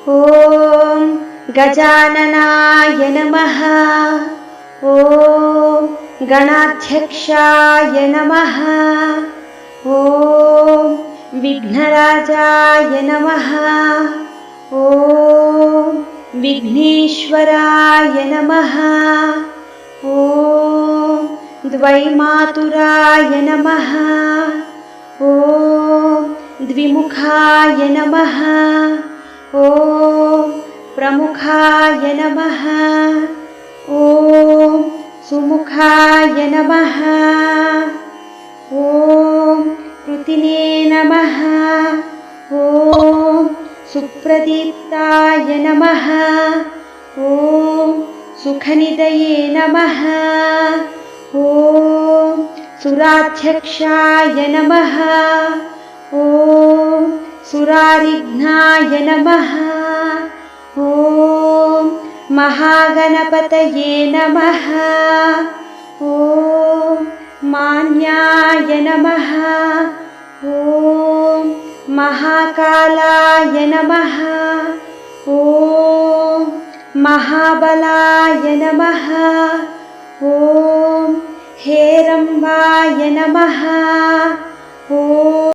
ॐ गजाननाय नमः। ॐ गणाध्यक्षाय नमः। ॐ विघ्नराजाय नमः। ॐ विघ्नेश्वराय नमः। ॐ द्वैमातुराय नमः। ॐ द्विमुखाय नमः। ॐ प्रमुखाय नमः। ॐ सुमुखाय नमः। ॐ कृतिने नमः। ॐ सुप्रदीप्ताय नमः। ॐ सुखनिधये नमः। ॐ सुराध्यक्षाय नमः। ॐ सुरारिघ्नाय नमः। ॐ महागणपतये नमः। ॐ मान्याय नमः। ॐ महाकालाय नमः। ॐ महाबलाय नमः। ॐ हेरम्बाय नमः। ॐ